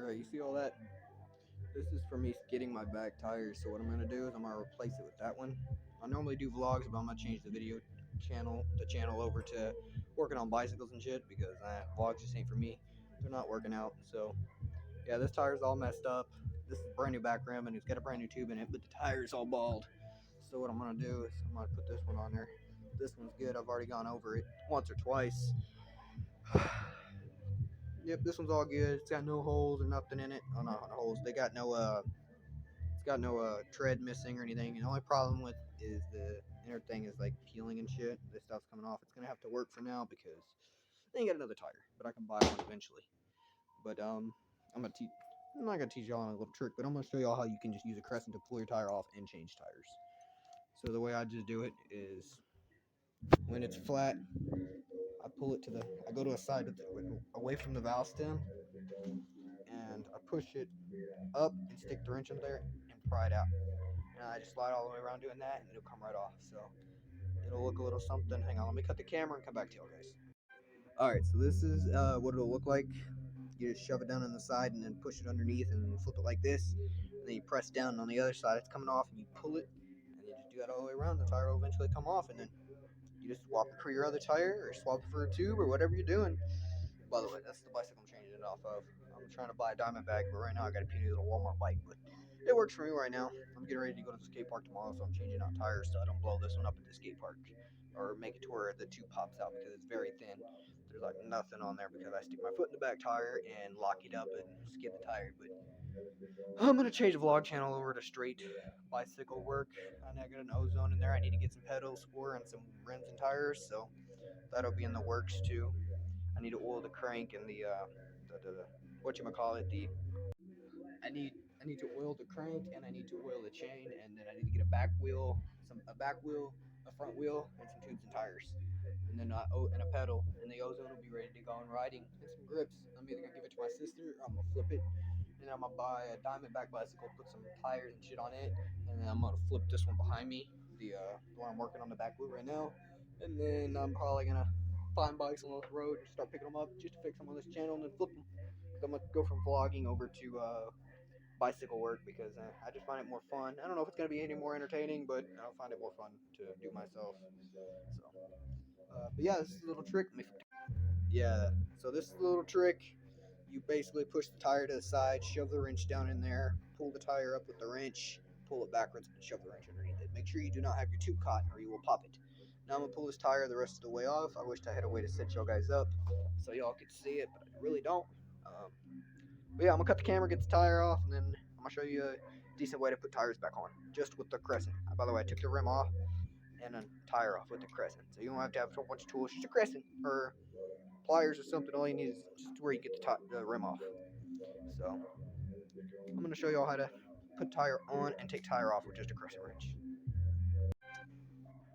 Alright, you see all that? This is for me getting my back tires. So what I'm gonna do is I'm gonna replace it with that one. I normally do vlogs, but I'm gonna change the channel over to working on bicycles and shit because vlogs just ain't for me. They're not working out. So yeah, this tire's all messed up. This is a brand new back rim and it's got a brand new tube in it, but the tire's all bald. So what I'm gonna do is I'm gonna put this one on there. This one's good. I've already gone over it once or twice. Yep, this one's all good. It's got no holes or nothing in it. Oh, no holes. They got no it's got no tread missing or anything. And the only problem with is the inner thing is like peeling and shit. This stuff's coming off. It's gonna have to work for now because they ain't got another tire, but I can buy one eventually. But I'm not gonna teach y'all a little trick, but I'm gonna show y'all how you can just use a crescent to pull your tire off and change tires. So the way I just do it is when it's flat, I go to a side away from the valve stem, and I push it up and stick the wrench in there and pry it out. And I just slide all the way around doing that, and it'll come right off. So it'll look a little something. Hang on, let me cut the camera and come back to y'all guys. Alright, so this is what it'll look like. You just shove it down on the side and then push it underneath and flip it like this. And then you press down on the other side, it's coming off, and you pull it, and you just do that all the way around. The tire will eventually come off, and then you just swap it for your other tire, or swap it for a tube, or whatever you're doing. By the way, that's the bicycle I'm changing it off of. I'm trying to buy a Diamondback, but right now I got a puny little Walmart bike. But it works for me right now. I'm getting ready to go to the skate park tomorrow, so I'm changing out tires so I don't blow this one up at the skate park, or make it to where the tube pops out because it's very thin. There's like nothing on there because I stick my foot in the back tire and lock it up and skid the tire. But I'm gonna change the vlog channel over to straight bicycle work. I got an ozone in there. I need to get some pedals for and some rims and tires, so that'll be in the works too. I need to oil the crank and the what you call it the I need to oil the crank and I need to oil the chain and then I need to get a back wheel, a back wheel, a front wheel, and some tubes and tires, and then and a pedal, and the ozone will be ready to go on riding and some grips. I'm either gonna give it to my sister or I'm gonna flip it, and then I'm gonna buy a Diamondback bicycle, put some tires and shit on it, and then I'm gonna flip this one behind me, the one I'm working on the back wheel right now, and then I'm probably gonna find bikes on the road and start picking them up just to fix them on this channel and then flip them. Cause I'm gonna go from vlogging over to bicycle work because I just find it more fun. I don't know if it's gonna be any more entertaining, but I'll find it more fun to do myself. So, but yeah, this is a little trick. Yeah, so this is a little trick. You basically push the tire to the side, shove the wrench down in there, pull the tire up with the wrench, pull it backwards, and shove the wrench underneath it. Make sure you do not have your tube caught or you will pop it. Now I'm gonna pull this tire the rest of the way off. I wished I had a way to set y'all guys up so y'all could see it, but I really don't. But yeah, I'm gonna cut the camera, get the tire off, and then I'm gonna show you a decent way to put tires back on, just with the crescent. By the way, I took the rim off and then tire off with the crescent, so you don't have to have a bunch of tools. Just a crescent or pliers or something. All you need is just where you get the rim off. So I'm gonna show y'all how to put tire on and take tire off with just a crescent wrench.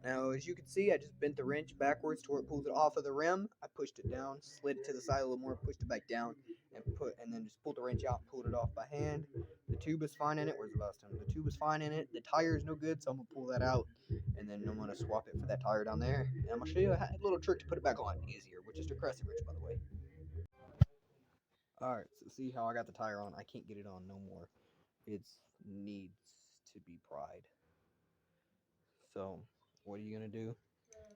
Now, as you can see, I just bent the wrench backwards to where it pulls it off of the rim. I pushed it down, slid it to the side a little more, pushed it back down, and then just pulled the wrench out and pulled it off by hand. The tube is fine in it. Where's the last time? The tube is fine in it. The tire is no good, so I'm gonna pull that out, and then I'm gonna swap it for that tire down there. And I'm gonna show you a little trick to put it back on easier with just a crescent wrench, by the way. Alright, so see how I got the tire on? I can't get it on no more. It needs to be pried. So what are you gonna do?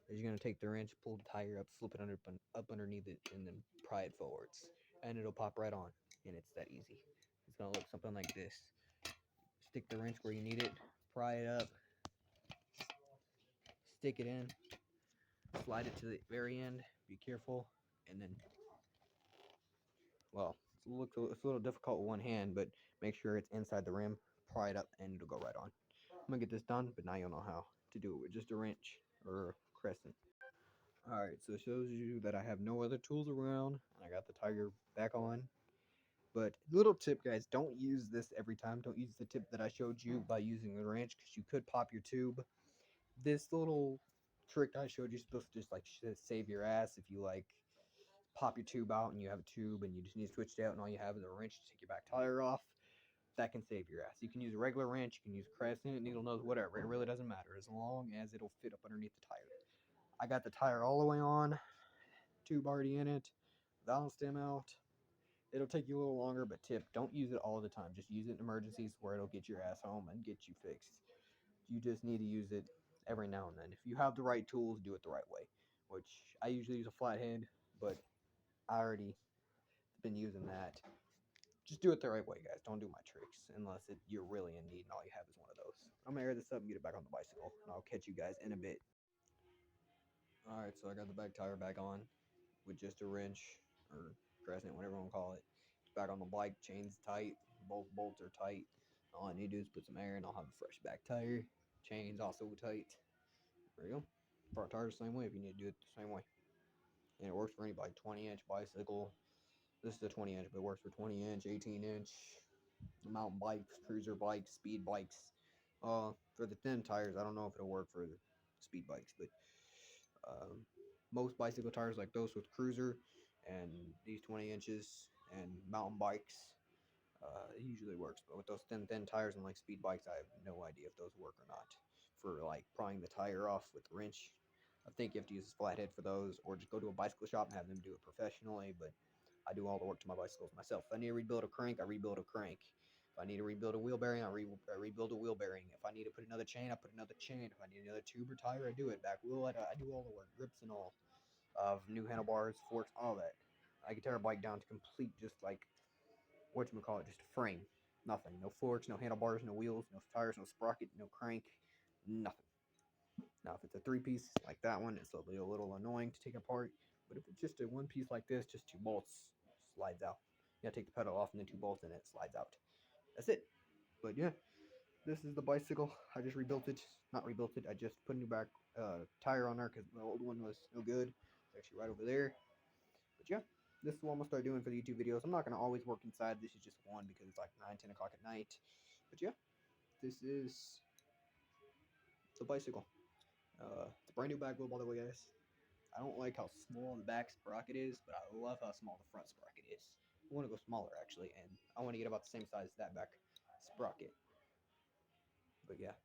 Is you're gonna take the wrench, pull the tire up, slip it up underneath it, and then pry it forwards, and it'll pop right on. And it's that easy. It's gonna look something like this. Stick the wrench where you need it, pry it up, stick it in, slide it to the very end. Be careful, and then, well, it's a little difficult with one hand, but make sure it's inside the rim. Pry it up, and it'll go right on. I'm gonna get this done, but now you'll know how to do it with just a wrench or a crescent. Alright, so it shows you that I have no other tools around, and I got the tire back on. But little tip, guys, don't use this every time. Don't use the tip that I showed you by using the wrench, because you could pop your tube. This little trick I showed you is supposed to just like save your ass if you like pop your tube out and you have a tube and you just need to switch it out and all you have is a wrench to take your back tire off. That can save your ass. You can use a regular wrench, you can use a crescent, needle nose, whatever. It really doesn't matter as long as it'll fit up underneath the tire. I got the tire all the way on, tube already in it, valve stem out, It'll take you a little longer, but tip, don't use it all the time. Just use it in emergencies where it'll get your ass home and get you fixed. You just need to use it every now and then. If you have the right tools, do it the right way. Which I usually use a flathead, but I already been using that. Just do it the right way, guys. Don't do my tricks unless you're really in need and all you have is one of those. I'm gonna air this up and get it back on the bicycle, and I'll catch you guys in a bit. All right, so I got the back tire back on with just a wrench or crescent, whatever you want to call it. It's back on the bike, chains tight, both bolts are tight. All I need to do is put some air and I'll have a fresh back tire. Chains also tight. There you go. Front tire the same way if you need to do it the same way. And it works for anybody. 20-inch bicycle. This is a 20-inch, but it works for 20-inch, 18-inch, mountain bikes, cruiser bikes, speed bikes. For the thin tires, I don't know if it'll work for the speed bikes, but most bicycle tires like those with cruiser and these 20 inches and mountain bikes, it usually works. But with those thin tires and like speed bikes, I have no idea if those work or not. For like prying the tire off with the wrench, I think you have to use a flathead for those, or just go to a bicycle shop and have them do it professionally. But I do all the work to my bicycles myself. If I need to rebuild a crank, I rebuild a crank. If I need to rebuild a wheel bearing, I rebuild a wheel bearing. If I need to put another chain, I put another chain. If I need another tube or tire, I do it. Back wheel, I do all the work, grips and all, of new handlebars, forks, all that. I can tear a bike down to complete, just like whatchamacallit, just a frame. Nothing. No forks, no handlebars, no wheels, no tires, no sprocket, no crank, nothing. Now, if it's a three-piece like that one, it's a little annoying to take apart. But if it's just a one piece like this, just two bolts, slides out. You gotta take the pedal off and then two bolts and it slides out. That's it. But yeah, this is the bicycle. I just rebuilt it. Not rebuilt it. I just put a new back tire on there because the old one was no good. It's actually right over there. But yeah, this is what I'm gonna start doing for the YouTube videos. I'm not gonna always work inside. This is just one because it's like 9, 10 o'clock at night. But yeah, this is the bicycle. It's a brand new back wheel, by the way, guys. I don't like how small the back sprocket is, but I love how small the front sprocket is. I want to go smaller, actually, and I want to get about the same size as that back sprocket. But yeah,